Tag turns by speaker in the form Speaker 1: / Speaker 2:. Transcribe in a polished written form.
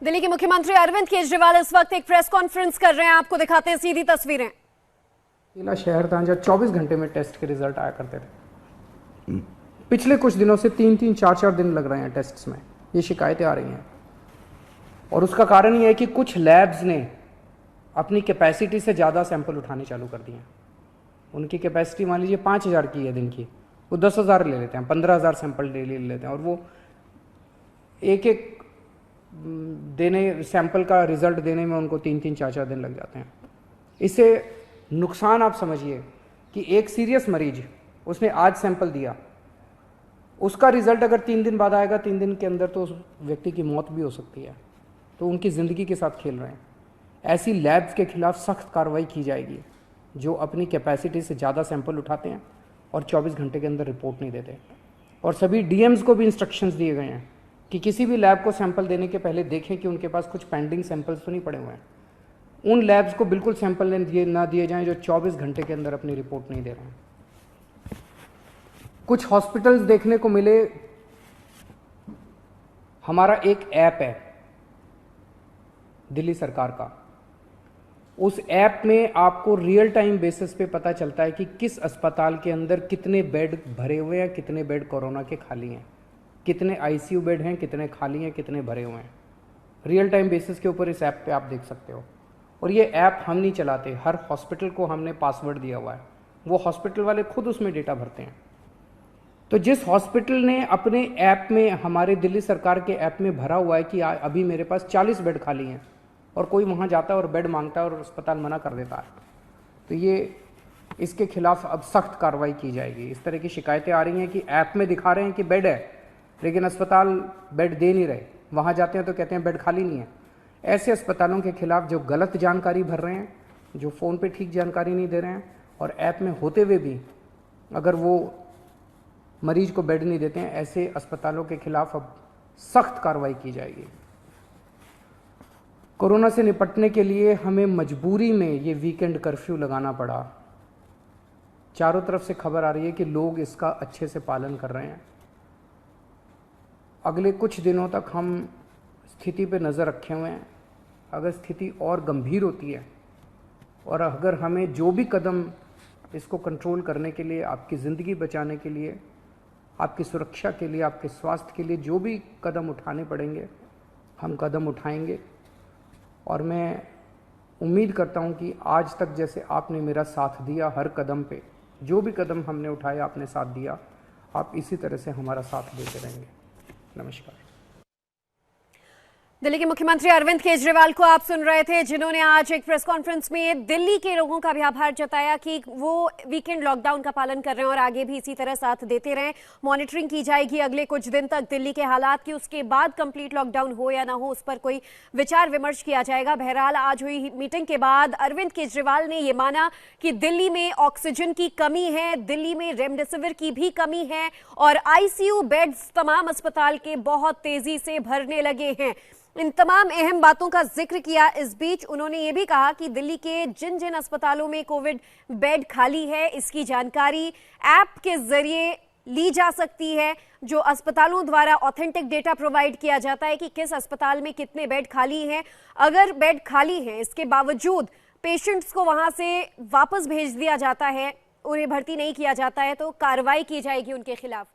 Speaker 1: दिल्ली के मुख्यमंत्री अरविंद केजरीवाल इस वक्त एक प्रेस कॉन्फ्रेंस कर रहे हैं। आपको दिखाते हैं सीधी तस्वीरें।
Speaker 2: अकेला शहर था जहाँ 24 घंटे में टेस्ट के रिजल्ट आया करते थे। पिछले कुछ दिनों से 3-3, 4-4 दिन लग रहे हैं टेस्ट्स में। ये शिकायतें आ रही हैं और उसका कारण ये है कि कुछ लैब्स ने अपनी कैपेसिटी से ज़्यादा सैंपल उठाने चालू कर दिए हैं। उनकी कैपेसिटी मान लीजिए 5000 की है दिन की, वो 10,000 ले लेते हैं, 15,000 सैंपल डेली ले लेते हैं और वो एक एक सैंपल का रिजल्ट देने में उनको 3-3, 4-4 दिन लग जाते हैं। इससे नुकसान आप समझिए कि एक सीरियस मरीज, उसने आज सैंपल दिया, उसका रिजल्ट अगर 3 दिन बाद आएगा, 3 दिन के अंदर तो उस व्यक्ति की मौत भी हो सकती है। तो उनकी ज़िंदगी के साथ खेल रहे हैं। ऐसी लैब्स के खिलाफ सख्त कार्रवाई की जाएगी जो अपनी कैपेसिटी से ज़्यादा सैंपल उठाते हैं और 24 घंटे के अंदर रिपोर्ट नहीं देते। और सभी डीएम्स को भी इंस्ट्रक्शंस दिए गए हैं कि किसी भी लैब को सैंपल देने के पहले देखें कि उनके पास कुछ पेंडिंग सैंपल्स तो नहीं पड़े हुए हैं। उन लैब्स को बिल्कुल सैंपल ना दिए जाएं जो 24 घंटे के अंदर अपनी रिपोर्ट नहीं दे रहे हैं। कुछ हॉस्पिटल्स देखने को मिले, हमारा एक ऐप है दिल्ली सरकार का, उस ऐप में आपको रियल टाइम बेसिस पे पता चलता है कि किस अस्पताल के अंदर कितने बेड भरे हुए हैं, कितने बेड कोरोना के खाली हैं, कितने आईसीयू बेड हैं, कितने खाली हैं, कितने भरे हुए हैं। रियल टाइम बेसिस के ऊपर इस ऐप पे आप देख सकते हो। और ये ऐप हम नहीं चलाते, हर हॉस्पिटल को हमने पासवर्ड दिया हुआ है, वो हॉस्पिटल वाले खुद उसमें डेटा भरते हैं। तो जिस हॉस्पिटल ने अपने ऐप में, हमारे दिल्ली सरकार के ऐप में भरा हुआ है कि अभी मेरे पास 40 बेड खाली हैं, और कोई वहाँ जाता है और बेड मांगता है और अस्पताल मना कर देता है, तो ये इसके खिलाफ अब सख्त कार्रवाई की जाएगी। इस तरह की शिकायतें आ रही हैं कि ऐप में दिखा रहे हैं कि बेड है लेकिन अस्पताल बेड दे नहीं रहे, वहाँ जाते हैं तो कहते हैं बेड खाली नहीं है। ऐसे अस्पतालों के खिलाफ जो गलत जानकारी भर रहे हैं, जो फ़ोन पे ठीक जानकारी नहीं दे रहे हैं और ऐप में होते हुए भी अगर वो मरीज को बेड नहीं देते हैं, ऐसे अस्पतालों के खिलाफ अब सख्त कार्रवाई की जाएगी। कोरोना से निपटने के लिए हमें मजबूरी में ये वीकेंड कर्फ्यू लगाना पड़ा। चारों तरफ से खबर आ रही है कि लोग इसका अच्छे से पालन कर रहे हैं। अगले कुछ दिनों तक हम स्थिति पे नज़र रखे हुए हैं। अगर स्थिति और गंभीर होती है और अगर हमें जो भी कदम इसको कंट्रोल करने के लिए, आपकी ज़िंदगी बचाने के लिए, आपकी सुरक्षा के लिए, आपके स्वास्थ्य के लिए जो भी कदम उठाने पड़ेंगे, हम कदम उठाएंगे। और मैं उम्मीद करता हूं कि आज तक जैसे आपने मेरा साथ दिया, हर कदम पे जो भी कदम हमने उठाए आपने साथ दिया, आप इसी तरह से हमारा साथ देते रहेंगे। नमस्कार।
Speaker 1: दिल्ली के मुख्यमंत्री अरविंद केजरीवाल को आप सुन रहे थे, जिन्होंने आज एक प्रेस कॉन्फ्रेंस में दिल्ली के लोगों का भी आभार जताया कि वो वीकेंड लॉकडाउन का पालन कर रहे हैं और आगे भी इसी तरह साथ देते रहें। मॉनिटरिंग की जाएगी अगले कुछ दिन तक दिल्ली के हालात की, उसके बाद कंप्लीट लॉकडाउन हो या ना हो उस पर कोई विचार विमर्श किया जाएगा। बहरहाल आज हुई मीटिंग के बाद अरविंद केजरीवाल ने ये माना कि दिल्ली में ऑक्सीजन की कमी है, दिल्ली में रेमडेसिविर की भी कमी है और आईसीयू बेड्स तमाम अस्पताल के बहुत तेजी से भरने लगे हैं। इन तमाम अहम बातों का जिक्र किया। इस बीच उन्होंने ये भी कहा कि दिल्ली के जिन जिन अस्पतालों में कोविड बेड खाली है, इसकी जानकारी ऐप के जरिए ली जा सकती है, जो अस्पतालों द्वारा ऑथेंटिक डेटा प्रोवाइड किया जाता है कि किस अस्पताल में कितने बेड खाली हैं। अगर बेड खाली हैं, इसके बावजूद पेशेंट्स को वहां से वापस भेज दिया जाता है, उन्हें भर्ती नहीं किया जाता है, तो कार्रवाई की जाएगी उनके खिलाफ।